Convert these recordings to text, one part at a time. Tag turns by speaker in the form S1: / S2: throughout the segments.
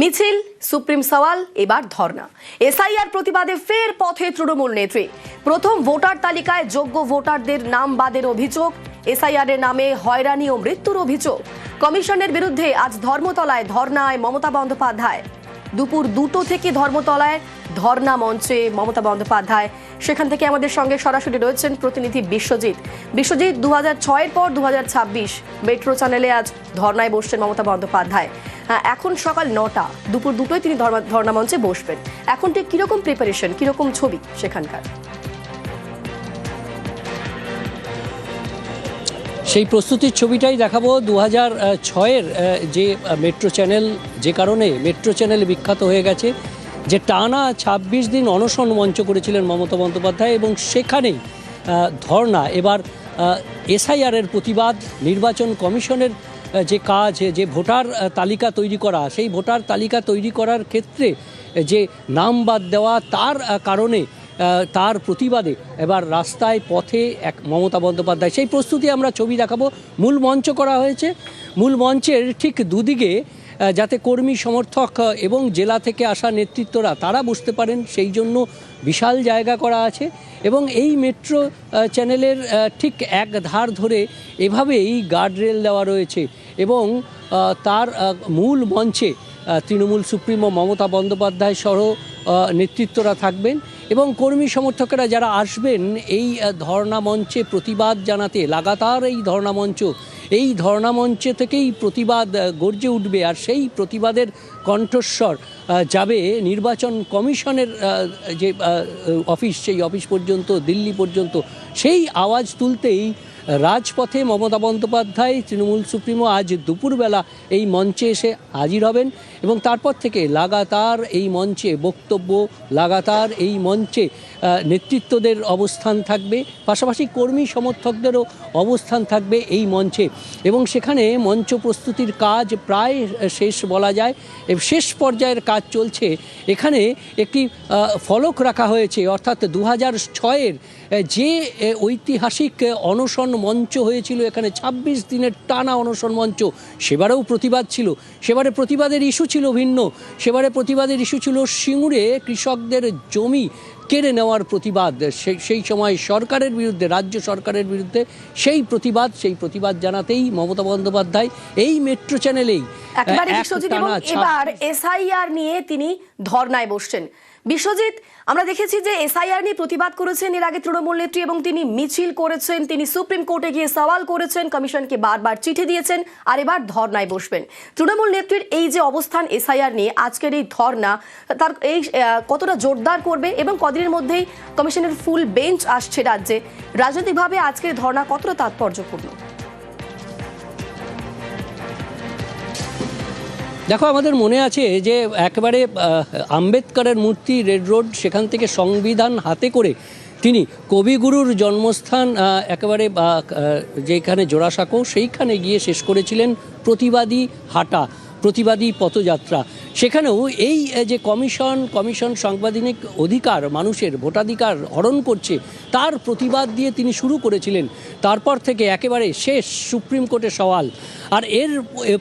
S1: মিছিল, সুপ্রিম সওয়াল, এবার ধর্ণা। এসআইআর প্রতিবাদে ফের পথে তৃণমূল নেত্রী। প্রথম ভোটার তালিকায় যোগ্য ভোটারদের নাম বাদের অভিযোগ, এসআইআর এর নামে হয়রানি ও মৃত্যুর অভিযোগ। কমিশনের বিরুদ্ধে আজ ধর্মতলায় ধর্ণায় মমতা বন্দ্যোপাধ্যায়। দুপুর 2টো থেকে ধর্মতলায় ধর্ণা মঞ্চে মমতা বন্দ্যোপাধ্যায়। সেখান থেকে আমাদের সঙ্গে সরাসরি রয়েছেন প্রতিনিধি বিশ্বজিৎ। 2006-এর পর 2026 মেট্রো চ্যানেলে আজ ধর্ণায় বসছেন মমতা বন্দ্যোপাধ্যায়। এখন সকাল 9টা, দুপুর 2টোয় তিনি ধর্ণা মঞ্চে বসবেন। এখন ঠিক কিরকম প্রিপারেশন, কিরকম ছবি সেখানকার?
S2: সেই প্রস্তুতির ছবিটাই দেখাবো। 2006-এর যে মেট্রো চ্যানেল, যে কারণে মেট্রো চ্যানেল বিখ্যাত হয়ে গেছে, যে টানা 26 দিন অনশন মঞ্চ করেছিলেন মমতা বন্দ্যোপাধ্যায়, এবং সেখানেই ধর্ণা। এবার এসআইআরের প্রতিবাদ, নির্বাচন কমিশনের যে কাজ, যে ভোটার তালিকা তৈরি করা, সেই ভোটার তালিকা তৈরি করার ক্ষেত্রে যে নাম বাদ দেওয়া, তার কারণে তার প্রতিবাদে এবার রাস্তায় পথে এক মমতা বন্দ্যোপাধ্যায়। সেই প্রস্তুতি আমরা ছবি দেখাবো। মূল মঞ্চ করা হয়েছে। মূল মঞ্চের ঠিক দুদিকে যাতে কর্মী, সমর্থক এবং জেলা থেকে আসা নেতৃত্বরা তারা বসতে পারেন, সেই জন্য বিশাল জায়গা করা আছে। এবং এই মেট্রো চ্যানেলের ঠিক এক ধার ধরে এভাবেই গার্ডরেল দেওয়া রয়েছে, এবং তার মূল মঞ্চে তৃণমূল সুপ্রিমো মমতা বন্দ্যোপাধ্যায় সহ নেতৃত্বরা থাকবেন, এবং কর্মী সমর্থকেরা যারা আসবেন এই ধর্ণা মঞ্চে প্রতিবাদ জানাতে। লাগাতার এই ধর্ণা মঞ্চে থেকেই প্রতিবাদ গর্জে উঠবে, আর সেই প্রতিবাদের কণ্ঠস্বর যাবে নির্বাচন কমিশনের যে অফিস, সেই অফিস পর্যন্ত, দিল্লি পর্যন্ত। সেই আওয়াজ তুলতেই রাজপথে মমতা বন্দ্যোপাধ্যায়, তৃণমূল সুপ্রিমো আজ দুপুরবেলা এই মঞ্চে এসে হাজির হবেন, এবং তারপর থেকে লাগাতার এই মঞ্চে বক্তব্য, লাগাতার এই মঞ্চে নেতৃত্বদের অবস্থান থাকবে, পাশাপাশি কর্মী সমর্থকদেরও অবস্থান থাকবে এই মঞ্চে। এবং সেখানে মঞ্চ প্রস্তুতির কাজ প্রায় শেষ বলা যায়, শেষ পর্যায়ের কাজ চলছে। এখানে একটি ফলক রাখা হয়েছে, অর্থাৎ 2006-এর যে ঐতিহাসিক অনশন মঞ্চ হয়েছিল, এখানে 26 দিনের টানা অনশন মঞ্চ, সেবারেও প্রতিবাদ ছিল। সেবারে প্রতিবাদের ইস্যু ছিল ভিন্ন। সেবারে প্রতিবাদের ইস্যু ছিল সিঙ্গুরে কৃষকদের জমি কেড়ে নেওয়ার প্রতিবাদ। সেই সময় সরকারের বিরুদ্ধে, রাজ্য সরকারের বিরুদ্ধে সেই প্রতিবাদ জানাতেই মমতা বন্দ্যোপাধ্যায় এই মেট্রো চ্যানেলেই
S1: এবার এসআইআর নিয়ে তিনি ধর্নায় বসছেন। বিশ্বজিৎ, আমরা দেখেছি যে এসআইআর নিয়ে প্রতিবাদ করেছেন এর আগে তৃণমূল নেত্রী, এবং তিনি মিছিল করেছেন, তিনি সুপ্রিম কোর্টে গিয়ে সওয়াল করেছেন, কমিশনকে বারবার চিঠি দিয়েছেন, আর এবার ধর্নায় বসবেন। তৃণমূল নেত্রীর এই যে অবস্থান এসআইআর নিয়ে, আজকের এই ধর্না তার এই কতটা জোরদার করবে, এবং কদিনের মধ্যেই কমিশনের ফুল বেঞ্চ আসছে রাজ্যে, রাজনৈতিকভাবে আজকের ধর্না কতটা তাৎপর্যপূর্ণ?
S2: দেখো, আমাদের মনে আছে যে একেবারে আম্বেদকরের মূর্তি, রেড রোড, সেখান থেকে সংবিধান হাতে করে তিনি কবিগুরুর জন্মস্থান একেবারে যেখানে জোড়াসাঁকো, সেইখানে গিয়ে শেষ করেছিলেন প্রতিবাদী হাঁটা, প্রতিবাদী পথযাত্রা। সেখানেও এই যে কমিশন সাংবিধানিক অধিকার, মানুষের ভোটাধিকার হরণ করছে, তার প্রতিবাদ দিয়ে তিনি শুরু করেছিলেন। তারপর থেকে একেবারে শেষ সুপ্রিম কোর্টে সওয়াল, আর এর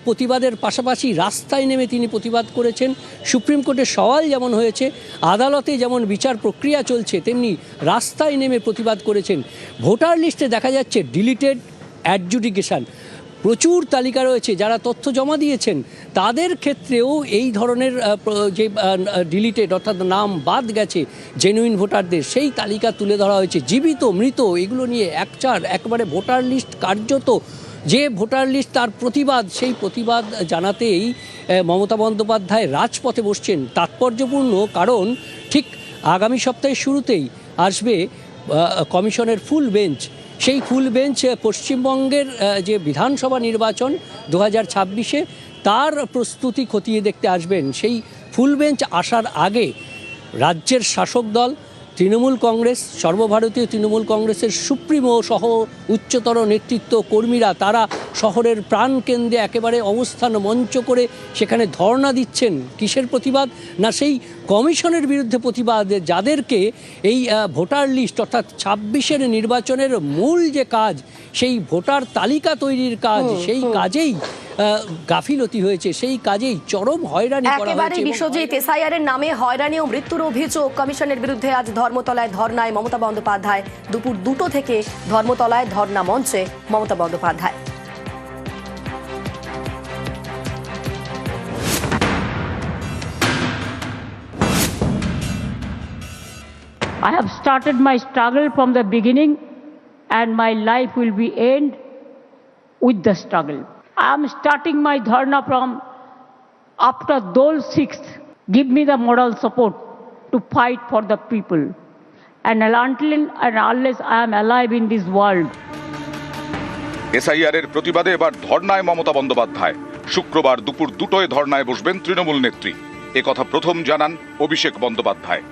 S2: প্রতিবাদের পাশাপাশি রাস্তায় নেমে তিনি প্রতিবাদ করেছেন। সুপ্রিম কোর্টে সওয়াল যেমন হয়েছে, আদালতে যেমন বিচার প্রক্রিয়া চলছে, তেমনি রাস্তায় নেমে প্রতিবাদ করেছেন। ভোটার লিস্টে দেখা যাচ্ছে ডিলিটেড অ্যাডজুডিকেশন, প্রচুর তালিকা রয়েছে। যারা তথ্য জমা দিয়েছেন তাদের ক্ষেত্রেও এই ধরনের যে ডিলিটেড, অর্থাৎ নাম বাদ গেছে জেনুইন ভোটারদের, সেই তালিকা তুলে ধরা হয়েছে। জীবিত, মৃত, এগুলো নিয়ে একবারে ভোটার লিস্ট, কার্যত যে ভোটার লিস্ট, তার প্রতিবাদ, সেই প্রতিবাদ জানাতেই মমতা বন্দ্যোপাধ্যায় রাজপথে বসছেন। তাৎপর্যপূর্ণ কারণ ঠিক আগামী সপ্তাহের শুরুতেই আসবে কমিশনের ফুল বেঞ্চ। সেই ফুল বেঞ্চ পশ্চিমবঙ্গের যে বিধানসভা নির্বাচন 2026-এ, তার প্রস্তুতি খতিয়ে দেখতে আসবেন। সেই ফুল বেঞ্চ আসার আগে রাজ্যের শাসক দল তৃণমূল কংগ্রেস, সর্বভারতীয় তৃণমূল কংগ্রেসের সুপ্রিমো সহ উচ্চতর নেতৃত্ব, কর্মীরা, তারা শহরের প্রাণকেন্দ্রে একেবারে অবস্থান মঞ্চ করে সেখানে ধর্ণা দিচ্ছেন। কিসের প্রতিবাদ? না সেই কমিশনের বিরুদ্ধে প্রতিবাদ, যাদেরকে এই ভোটার লিস্ট, অর্থাৎ 26-এর নির্বাচনের মূল যে কাজ, সেই ভোটার তালিকা তৈরির কাজ, সেই কাজেই গাফিলতি হয়েছে, সেই কাজেই চরম হয়রানি করা
S1: একেবারে
S2: হয়েছে।
S1: বিশ্বজিৎ, এসআইআর এর নামে হয়রানি ও মৃত্যুর অভিযোগ কমিশনের বিরুদ্ধে আজ ধর্মতলায় ধর্নায় মমতা বন্দ্যোপাধ্যায়। দুপুর 2টো থেকে ধর্মতলায় ধর্না মঞ্চে Mamata Bandyopadhyay.
S3: I have started my struggle from the beginning, and my life will be end with the struggle. I am starting my dharna from after Dol 6th. Give me the moral support to fight for the people. And until and unless I am alive in this world,
S4: SIR এর প্রতিবাদে এবার ধর্নায় মমতা বন্দ্যোপাধ্যায়। শুক্রবার দুপুর 2টোয় ধর্নায় বসবেন তৃণমূল নেত্রী, একথা প্রথম জানান অভিষেক বন্দ্যোপাধ্যায়।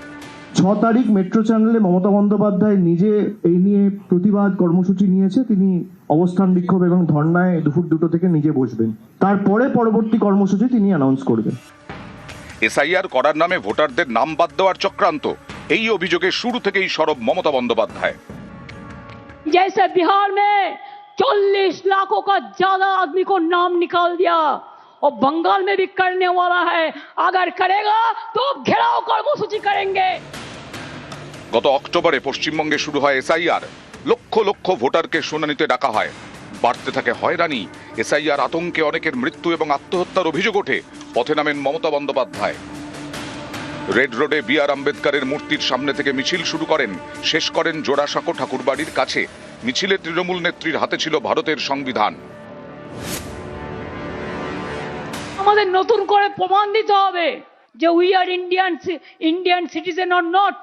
S5: 6 তারিখ মেট্রো চ্যানেলে মমতা বন্দ্যোপাধ্যায় নিজে এই নিয়ে প্রতিবাদ কর্মসূচি নিয়েছে। তিনি অবস্থান বিক্ষোভ এবং ধর্নায় দুপুর 2টো থেকে নিজে বসবেন। তারপরে পরবর্তী কর্মসূচি তিনি অ্যানাউন্স করবেন।
S4: এসআইআর করার নামে ভোটারদের নাম বাদ দেওয়ার চক্রান্ত, এই অভিযোগে শুরু থেকেই সরব মমতা বন্দ্যোপাধ্যায়।
S3: जैसे बिहार में 40 लाखों का ज्यादा आदमी को नाम निकाल दिया और बंगाल में भी करने वाला है। अगर करेगा तो घेराव कर्मसूची करेंगे।
S4: গত অক্টোবরে পশ্চিমবঙ্গে শুরু হয় এসআইআর। লক্ষ লক্ষ ভোটারকে শুনানিতে ডাকা হয়। বাড়তে থাকে হয়রানি। এসআইআর আতঙ্কে অনেকের মৃত্যু এবং আত্মহত্যার অভিযোগ ওঠে। পথে নামেন মমতা বন্দ্যোপাধ্যায়। রেড রোডে বি আর আম্বেদকরের মূর্তির সামনে থেকে মিছিল শুরু করেন, শেষ করেন জোড়াসাঁকো ঠাকুরবাড়ির কাছে। মিছিলে তৃণমূল নেত্রীর হাতে ছিল ভারতের সংবিধান।
S3: আমাদের নতুন করে প্রমাণ দিতে হবে যে we are Indian citizen or not.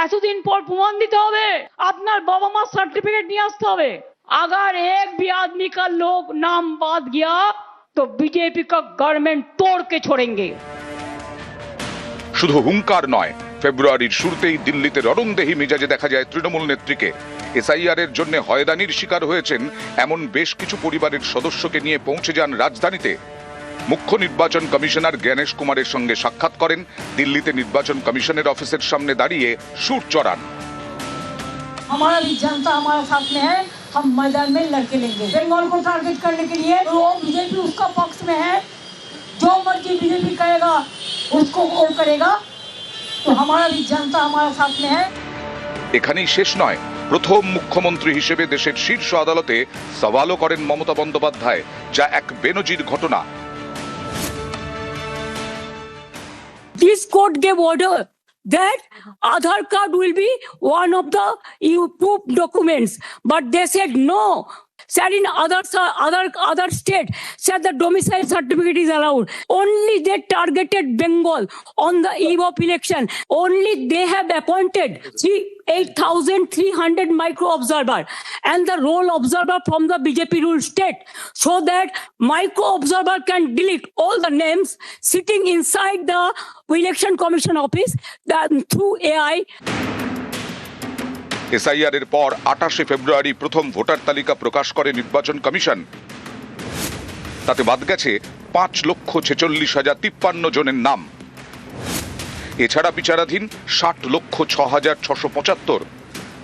S3: এতদিন পর প্রমাণ দিতে হবে। আপনার বাবা মার সার্টিফিকেট নিয়ে আসতে হবে। अगर एक भी आदमी का लोग नाम बात गया तो बीजेपी का गवर्नमेंट तोड़ के छोड़ेंगे।
S4: শুধু হুঙ্কার নয়, ফেব্রুয়ারির শুরুতেই দিল্লিতে রণংদেহী মেজাজে দেখা যায় তৃণমূল নেত্রীকে। এসআইআর এর জন্য হয়রানির শিকার হয়েছেন এমন বেশ কিছু পরিবারের সদস্যকে নিয়ে পৌঁছে যান রাজধানীতে। মুখ্য নির্বাচন কমিশনার জ্ঞানেশ কুমারের সঙ্গে সাক্ষাৎ করেন। দিল্লিতে নির্বাচন কমিশনের অফিসের সামনে দাঁড়িয়ে সুর চড়ান।
S3: हमारा भी जनता हमारे साथ में है, हम मैदान में लड़के लेंगे। बंगाल को टारगेट करने के लिए वो बीजेपी उसका पक्ष में है। जो मर्जी बीजेपी करेगा उसको वो करेगा। तो हमारा भी जनता हमारे साथ में है।
S4: এখানেই শেষ নয়, প্রথম মুখ্যমন্ত্রী হিসেবে দেশের শীর্ষ আদালতে সওয়ালও করেন মমতা বন্দ্যোপাধ্যায়, যা এক বেনজির ঘটনা।
S3: This court gave order that Aadhaar card will be one of the proof documents, but they said no. Said in other state, said the domicile certificate is allowed. Only they targeted Bengal on the eve of election. Only they have appointed 8,300 micro observer and the role observer from the BJP ruled state, so that micro observer can delete all the names sitting inside the election commission office through AI.
S4: SIR এর পর 28 ফেব্রুয়ারি প্রথম voter তালিকা প্রকাশ করে নির্বাচন commission. তাতে বাদ গেছে 5,46,053 জনের নাম। এছাড়া বিচারাধীন 60,06,675।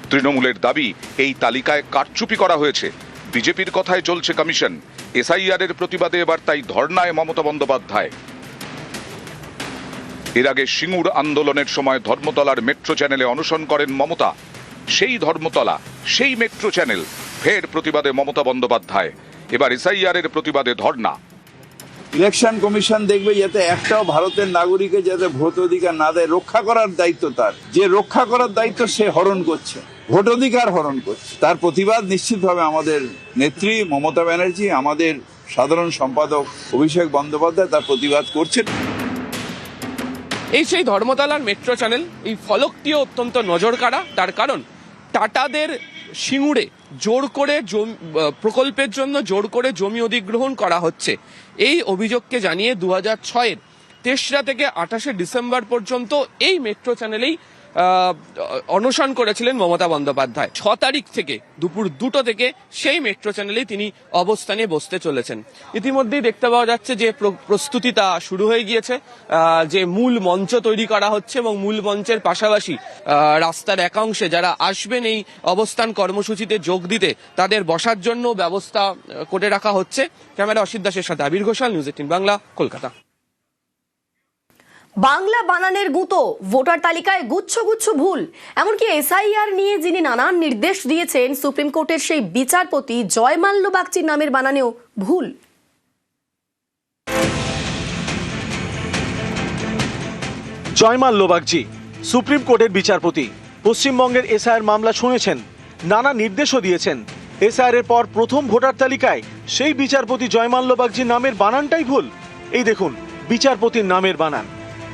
S4: তৃণমূলের দাবি এই তালিকায় কারচুপি করা হয়েছে। বিজেপির কথায় চলছে কমিশন। এসআইআর এর প্রতিবাদে এবার তাই ধর্নায় মমতা বন্দ্যোপাধ্যায়। এর আগে সিঙ্গুর আন্দোলনের সময় ধর্মতলার মেট্রো চ্যানেলে অনশন করেন মমতা। সেই ধর্মতলা, সেই মেট্রো চ্যানেল, ফের প্রতিবাদে মমতা বন্দ্যোপাধ্যায়। এবার এসআইআর এর প্রতিবাদে ধর্না।
S6: ইলেকশন কমিশন দেখবে যাতে একটাও ভারতের নাগরিকের যাতে ভোট অধিকার না দেয়, রক্ষা করার দায়িত্ব তার। যে রক্ষা করার দায়িত্ব সে হরণ করছে, ভোট অধিকার হরণ করছে। তার প্রতিবাদ নিশ্চিতভাবে আমাদের নেত্রী মমতা ব্যানার্জি, আমাদের সাধারণ সম্পাদক অভিষেক বন্দ্যোপাধ্যায় তার প্রতিবাদ করছেন।
S7: এই সেই ধর্মতলার মেট্রো চ্যানেল, এই ফলকটিও অত্যন্ত নজর কাড়া। তার কারণ টাটাদের সিঙ্গুরে জোর করে প্রকল্পের জন্য জোর করে জমি অধিগ্রহণ করা হচ্ছে। এই অভিযোগকে জানিয়ে 2006-এর 3রা থেকে 28শে ডিসেম্বর পর্যন্ত এই মেট্রো চ্যানেলেই অনশন করেছিলেন মমতা বন্দ্যোপাধ্যায়। 6 তারিখ থেকে দুপুর 2টো থেকে সেই মেট্রো চ্যানেলেই তিনি অবস্থানে বসতে চলেছেন। ইতিমধ্যেই দেখতে পাওয়া যাচ্ছে যে প্রস্তুতিটা শুরু হয়ে গিয়েছে, যে মূল মঞ্চ তৈরি করা হচ্ছে এবং মূল মঞ্চের পাশাপাশি রাস্তার একাংশে যারা আসবেন এই অবস্থান কর্মসূচিতে যোগ দিতে তাদের বসার জন্য ব্যবস্থা করে রাখা হচ্ছে। ক্যামেরা অসিত দাসের সাথে আবির ঘোষাল, নিউজ 18 বাংলা, কলকাতা।
S1: বাংলা বানানের গুঁতো, ভোটার তালিকায় গুচ্ছ গুচ্ছ ভুল, এমনকি এসআইআর নিয়ে যিনি নানান নির্দেশ দিয়েছেন সুপ্রিম কোর্টের সেই বিচারপতি জয়মাল্য বাগচির নামের বানানেও ভুল।
S8: জয়মাল্য বাগচি সুপ্রিম কোর্টের বিচারপতি, পশ্চিমবঙ্গের এসআইআর মামলা শুনেছেন, নানা নির্দেশও দিয়েছেন। এসআইআর এর পর প্রথম ভোটার তালিকায় সেই বিচারপতি জয়মাল্য বাগচির নামের বানানটাই ভুল। এই দেখুন বিচারপতির নামের বানান।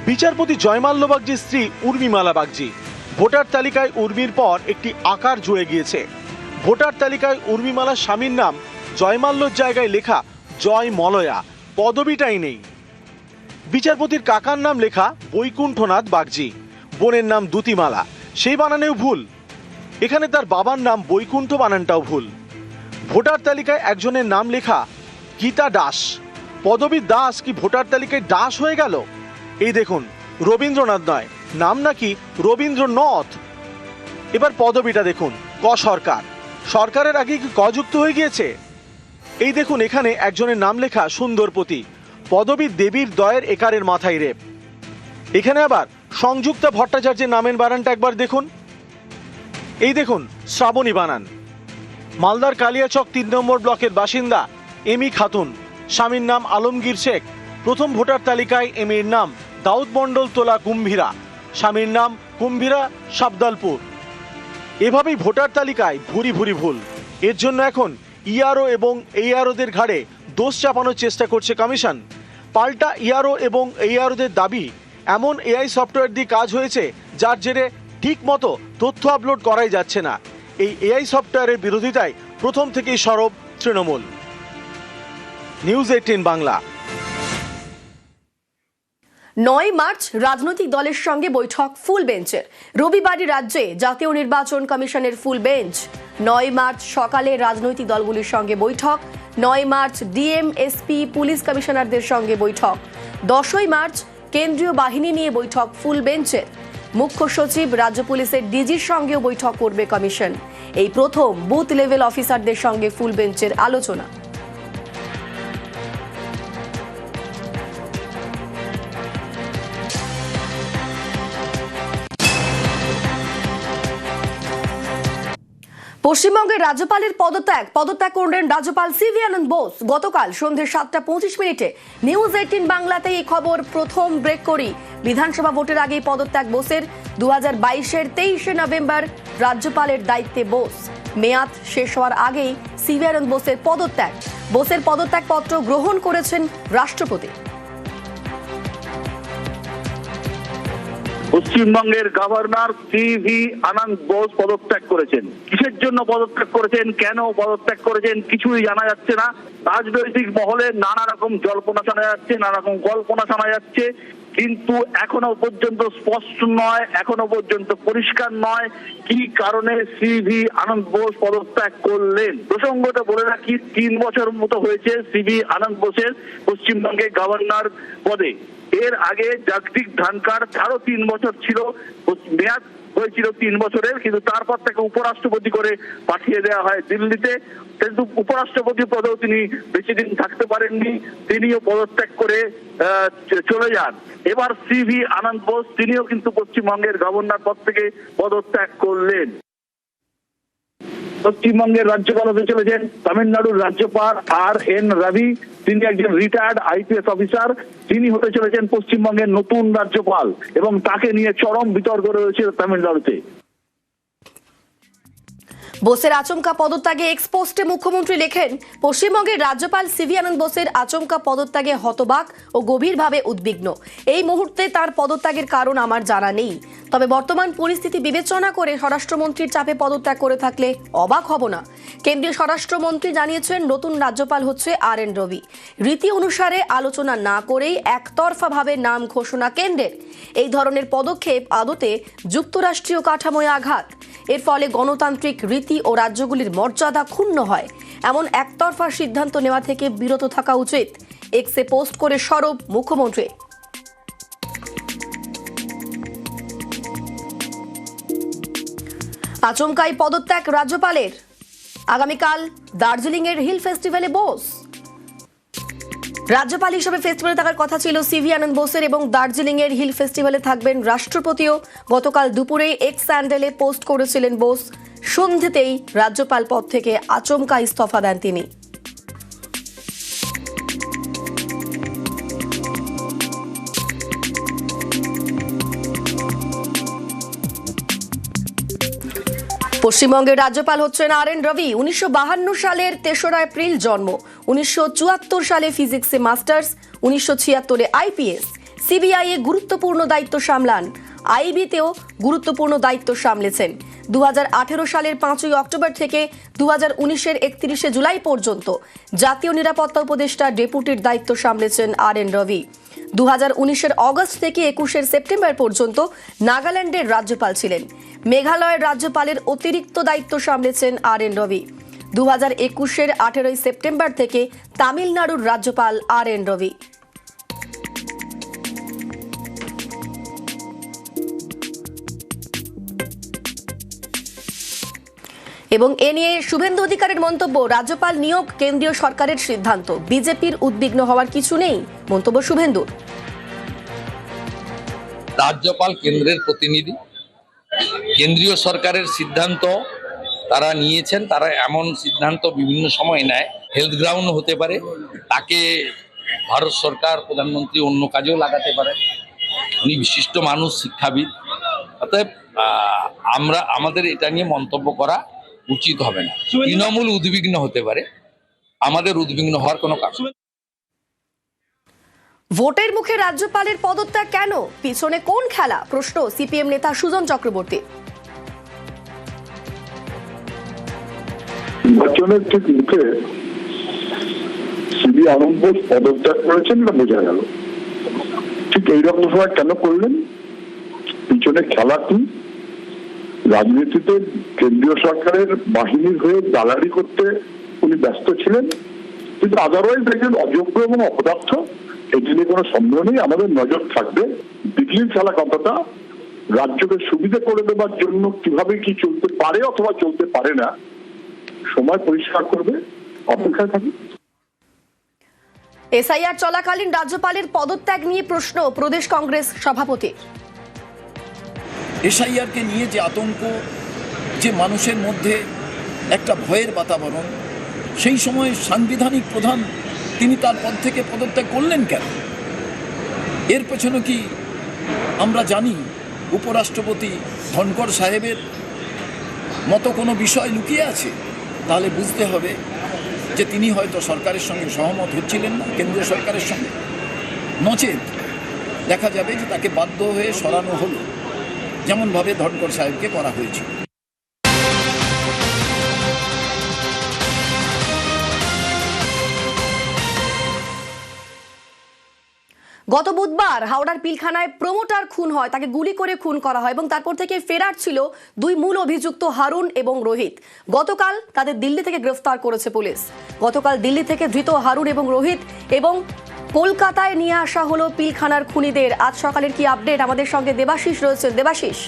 S8: বিচারপতি জয়মাল্য বাগচির স্ত্রী উর্মিমালা বাগচি। ভোটার তালিকায় উর্মির পর একটি আকার জুড়ে গিয়েছে। ভোটার তালিকায় উর্মিমালার স্বামীর নাম জয়মাল্যর জায়গায় লেখা জয়মলয়া, পদবিটাই নেই। বিচারপতির কাকার নাম লেখা বৈকুণ্ঠনাথ বাগচি, বোনের নাম দ্যুতিমালা, সেই বানানেও ভুল। এখানে তার বাবার নাম বৈকুণ্ঠ, বানানটাও ভুল। ভোটার তালিকায় একজনের নাম লেখা গীতা দাস, পদবী দাস কি ভোটার তালিকায় দাস হয়ে গেল? এই দেখুন রবীন্দ্রনাথ নয়, নাম নাকি রবীন্দ্রনাথ। এবার পদবিটা দেখুন ক সরকার, সরকারের আগে কি ক যুক্ত হয়ে গিয়েছে? এই দেখুন এখানে একজনের নাম লেখা সুন্দরপতি, পদবী দেবীর দয়ের একারের মাথায় রেপ। এখানে আবার সংযুক্তা ভট্টাচার্যের নামের বানানটা একবার দেখুন। এই দেখুন শ্রাবণী বানান। মালদার কালিয়াচক 3 নম্বর ব্লকের বাসিন্দা এমি খাতুন, স্বামীর নাম আলমগীর শেখ। প্রথম ভোটার তালিকায় এমির নাম দাউদ মণ্ডল তোলা কুম্ভীরা, স্বামীর নাম কুম্ভীরা সাবদালপুর। এভাবেই ভোটার তালিকায় ভুরি ভুরি ভুল। এর জন্য এখন ইআরও এবং এইআরওদের ঘাড়ে দোষ চাপানোর চেষ্টা করছে কমিশন। পাল্টা ইআরও এবং এইআরওদের দাবি এমন এআই সফটওয়্যার দিয়ে কাজ হয়েছে যার জেরে ঠিক মতো তথ্য আপলোড করাই যাচ্ছে না। এই এআই সফটওয়্যারের বিরোধিতায় প্রথম থেকেই সরব তৃণমূল। নিউজ 18 বাংলা।
S1: 9 মার্চ রাজনৈতিক দলের সঙ্গে বৈঠক ফুল বেঞ্চের। রবিবারই রাজ্যে জাতীয় নির্বাচন কমিশনের ফুল বেঞ্চ। 9 মার্চ সকালে রাজনৈতিক দলগুলির সঙ্গে বৈঠক। 9 মার্চ ডিএম, এসপি, পুলিশ কমিশনারদের সঙ্গে বৈঠক। 10ই মার্চ কেন্দ্রীয় বাহিনী নিয়ে বৈঠক ফুল বেঞ্চের। মুখ্য সচিব, রাজ্য পুলিশের ডিজির সঙ্গেও বৈঠক করবে কমিশন। এই প্রথম বুথ লেভেল অফিসারদের সঙ্গে ফুল বেঞ্চের আলোচনা। পশ্চিমবঙ্গের রাজ্যপালের পদত্যাগ করলেন রাজ্যপাল সিভি আনন্দ বোস। গতকাল সন্ধ্যে 7:25 নিউজ 18 বাংলাতে এই খবর প্রথম ব্রেক করি। বিধানসভা ভোটের আগেই পদত্যাগ বোসের। 2022-এর 23শে নভেম্বর রাজ্যপালের দায়িত্বে বোস। মেয়াদ শেষ হওয়ার আগেই সিভি আনন্দ বোসের পদত্যাগ। বোসের পদত্যাগপত্র গ্রহণ করেছেন রাষ্ট্রপতি।
S9: পশ্চিমবঙ্গের গভর্নর সিভি আনন্দ বোস পদত্যাগ করেছেন। কিসের জন্য পদত্যাগ করেছেন, কেন পদত্যাগ করেছেন কিছুই জানা যাচ্ছে না। রাজনৈতিক মহলে নানা রকম জল্পনা শোনা যাচ্ছে, নানা রকম কল্পনা শোনা যাচ্ছে, কিন্তু এখনো পর্যন্ত স্পষ্ট নয়, এখনো পর্যন্ত পরিষ্কার নয় কি কারণে সিভি আনন্দ বোস পদত্যাগ করলেন। প্রসঙ্গটা বলে রাখি, 3 বছর মতো হয়েছে সিভি আনন্দ বোসের পশ্চিমবঙ্গের গভর্নর পদে। এর আগে জগদীপ ধনখড়, তারও 3 বছর ছিল, মেয়াদ হয়েছিল 3 বছরের, কিন্তু তারপর তাকে উপরাষ্ট্রপতি করে পাঠিয়ে দেওয়া হয় দিল্লিতে। কিন্তু উপরাষ্ট্রপতি পদেও তিনি বেশি দিন থাকতে পারেননি, তিনিও পদত্যাগ করে চলে যান। এবার সিভি আনন্দ বোস তিনিও কিন্তু পশ্চিমবঙ্গের গভর্নর পদ থেকে পদত্যাগ করলেন। পশ্চিমবঙ্গের রাজ্যপাল হতে চলেছেন তামিলনাড়ুর রাজ্যপাল আর.এন. রবি। তিনি একজন রিটায়ার্ড আইপিএস অফিসার। তিনি হতে চলেছেন পশ্চিমবঙ্গের নতুন রাজ্যপাল এবং তাকে নিয়ে চরম বিতর্ক রয়েছে তামিলনাড়ুতে।
S1: বোসের আচমকা পদত্যাগে এক্স পোস্টে মুখ্যমন্ত্রী লেখেন, পশ্চিমবঙ্গের রাজ্যপাল সিভি আনন্দ বোসের আচমকা পদত্যাগে হতবাক ও গভীরভাবে উদ্বিগ্ন। এই মুহূর্তে তার পদত্যাগের কারণ আমার জানা নেই, তবে বর্তমান পরিস্থিতি বিবেচনা করে স্বরাষ্ট্রমন্ত্রীর চাপে পদত্যাগ করে থাকলে অবাক হব না। কেন্দ্রীয় স্বরাষ্ট্রমন্ত্রী জানিয়েছেন নতুন রাজ্যপাল হচ্ছে RN রবি। রীতি অনুসারে আলোচনা না করেই একতরফাভাবে নাম ঘোষণা কেন্দ্রের। এই ধরনের পদক্ষেপ আদতে যুক্তরাষ্ট্রীয় কাঠামোয় আঘাত। এর ফলে গণতান্ত্রিক রীতি ও রাজ্যগুলির মর্যাদা ক্ষুণ্ণ হয়। এমন একতরফা সিদ্ধান্ত নেওয়া থেকে বিরত থাকা উচিত, এক্সে পোস্ট করে সরব মুখ্যমন্ত্রী। আচমকাই পদত্যাগ রাজ্যপালের। আগামীকাল দার্জিলিংয়ের হিল ফেস্টিভ্যালে বোস। রাজ্যপাল হিসেবে ফেস্টিভ্যালে থাকার কথা ছিল CV আনন্দ বোসের এবং দার্জিলিংয়ের হিল ফেস্টিভ্যালে থাকবেন রাষ্ট্রপতিও। গতকাল দুপুরে এক্স স্যান্ডেলে পোস্ট করেছিলেন বোস। সন্ধ্যেতেই রাজ্যপাল পদ থেকে আচমকা ইস্তফা দেন তিনি। পশ্চিমবঙ্গের রাজ্যপাল হচ্ছেন RN রবি। 1952 সালের 3রা এপ্রিল জন্ম। 1974 সালে ফিজিক্সে মাস্টার্স, 1976 IPS। CBI এ গুরুত্বপূর্ণ দায়িত্ব সামলান। IB-তেও গুরুত্বপূর্ণ দায়িত্ব সামলেছেন। 2018 সালের 5ই অক্টোবর থেকে 2019-এর 31শে জুলাই পর্যন্ত জাতীয় নিরাপত্তা উপদেষ্টা ডেপুটির দায়িত্ব সামলেছেন RN রবি। 2019-এর অগস্ট থেকে 21-এর সেপ্টেম্বর পর্যন্ত নাগাল্যান্ডের রাজ্যপাল ছিলেন। মেঘালয়ের রাজ্যপালের অতিরিক্ত দায়িত্ব সামলেছেন RN রবি। 2021-এর 18ই সেপ্টেম্বর থেকে তামিলনাড়ুর রাজ্যপাল RN রবি। এবং এ নিয়ে শুভেন্দু অধিকারীর মন্তব্য, রাজ্যপাল নিয়োগ কেন্দ্রীয় সরকারের সিদ্ধান্ত, বিজেপির উদ্বিগ্ন হওয়ার কিছু নেই। মন্তব্য শুভেন্দুর।
S10: রাজ্যপাল কেন্দ্রের প্রতিনিধি, কেন্দ্রীয় সরকারের সিদ্ধান্ত তারা নিয়েছেন। তারা এমন সিদ্ধান্ত বিভিন্ন সময় নেয়, হেলথ গ্রাউন্ড হতে পারে, তাকে ভারত সরকার প্রধানমন্ত্রী অন্য কাজেও লাগাতে পারে। উনি বিশিষ্ট মানুষ, শিক্ষাবিদ। অতএব আমাদের এটা নিয়ে মন্তব্য করা উচিত হবে না। তৃণমূল উদ্বিগ্ন হতে পারে, আমাদের উদ্বিগ্ন হওয়ার কোনো কারণ নেই।
S1: ভোটের মুখে রাজ্যপালের পদত্যাগ কেন? পিছনে কোন খেলা? প্রশ্ন CPM নেতা সুজন চক্রবর্তী।
S11: নির্বাচনের ঠিক মুখে CV আনন্দ বোস পদত্যাগ করেছেন না বোঝা গেল। ঠিক এইরকম সময় কেন করলেন? পিছনে খেলা কি? রাজনীতিতে কেন্দ্রীয় সরকারের বাহিনীর হয়ে দালালি করতে উনি ব্যস্ত ছিলেন, কিন্তু আদারওয়াইজ একজন অযোগ্য এবং অপদার্থ, এটি নিয়ে কোনো সন্দেহ নেই। আমাদের নজর থাকবে দিল্লির খেলা কতটা, রাজ্যকে সুবিধা করে দেওয়ার জন্য কিভাবে কি চলতে পারে অথবা চলতে পারে না, সময় পরিষ্কার করবে। অপেক্ষায় থাকি।
S1: SIR চলাকালীন রাজ্যপালের পদত্যাগ নিয়ে প্রশ্ন প্রদেশ কংগ্রেস সভাপতির।
S12: SIR-কে নিয়ে যে আতঙ্ক, যে মানুষের মধ্যে একটা ভয়ের বাতাবরণ, সেই সময় সাংবিধানিক প্রধান তিনি তার পদ থেকে পদত্যাগ করলেন কেন? এর পেছনে কি আমরা জানি উপরাষ্ট্রপতি ধনকর সাহেবের মতো কোনো বিষয় লুকিয়ে আছে? তাহলে বুঝতে হবে যে তিনি হয়তো সরকারের সঙ্গে সহমত হচ্ছিলেন না, কেন্দ্রীয় সরকারের সঙ্গে। নচেত দেখা যাবে যে তাকে বাধ্য হয়ে সরানো হলো, যেমনভাবে ধনকর সাহেবকে করা হয়েছিল।
S1: গত বুধবার হাওড়ার পিলখানায় প্রমোটার খুন হয়, তাকে গুলি করে খুন করা হয় এবং তারপর থেকে ফেরার ছিল দুই মূল অভিযুক্ত হারুন এবং রোহিত। গতকাল তাদের দিল্লি থেকে গ্রেফতার করেছে পুলিশ। গতকাল দিল্লি থেকে ধৃত হারুন এবং রোহিত এবং কলকাতায় নিয়ে আসা হলো পিলখানার খুনিদের। আজ সকালের কি আপডেট? আমাদের সঙ্গে দেবাশিস রয়েছেন। দেবাশিস,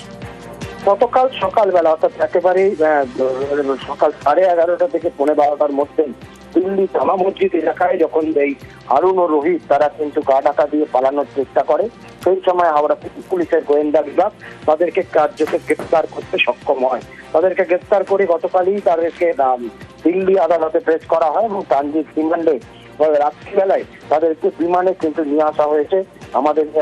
S13: গতকাল সকালবেলা অর্থাৎ একেবারেই সকাল 11:30 থেকে 12:15টার মধ্যে দিল্লি জামা মসজিদ এলাকায় যখন এই হারুন ও রোহিত তারা কিন্তু গা ঢাকা দিয়ে পালানোর চেষ্টা করে, সেই সময় হাওড়া পুলিশের গোয়েন্দা বিভাগ তাদেরকে কার্যকে গ্রেফতার করতে সক্ষম হয়। তাদেরকে গ্রেফতার করে গতকালই তাদেরকে দিল্লি আদালতে প্রেস করা হয় এবং ট্রানজিট রিমান্ডে রাত্রিবেলায় তাদেরকে বিমানে কিন্তু নিয়ে আসা হয়েছে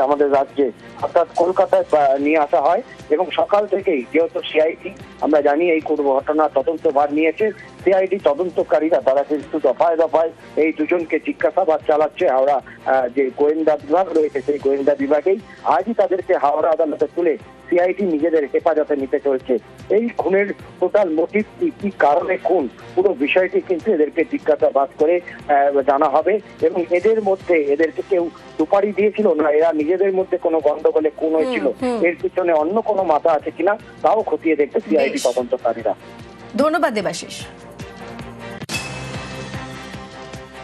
S13: আমাদের রাজ্যে, অর্থাৎ কলকাতায় নিয়ে আসা হয়। এবং সকাল থেকেই যেহেতু CID আমরা জানি এই ঘটনা তদন্ত ভার নিয়েছে, সিআইডি তদন্তকারীরা তারা কিন্তু দফায় দফায় এই দুজনকে জিজ্ঞাসাবাদ চালাচ্ছে। হাওড়া যে গোয়েন্দা বিভাগ রয়েছে সেই গোয়েন্দা বিভাগেই আজই তাদেরকে হাওড়া আদালতে তুলে সিআইডি নিজেদের হেফাজতে নিতে চলছে। এই খুনের টোটাল মোটিভ কি কারণে খুন, পুরো বিষয়টি কিন্তু এদেরকে জিজ্ঞাসাবাদ করে জানা হবে এবং এদের মধ্যে এদেরকে কেউ সুপারি দিয়েছিল না, এরা নিজেদের মধ্যে কোনো গন্ডগোলে খুন হয়েছিল, এর পিছনে অন্য কোনো মাথা আছে কিনা তাও খতিয়ে দেখতে সিআইডি তদন্তকারীরা।
S1: ধন্যবাদ দেবাশিস।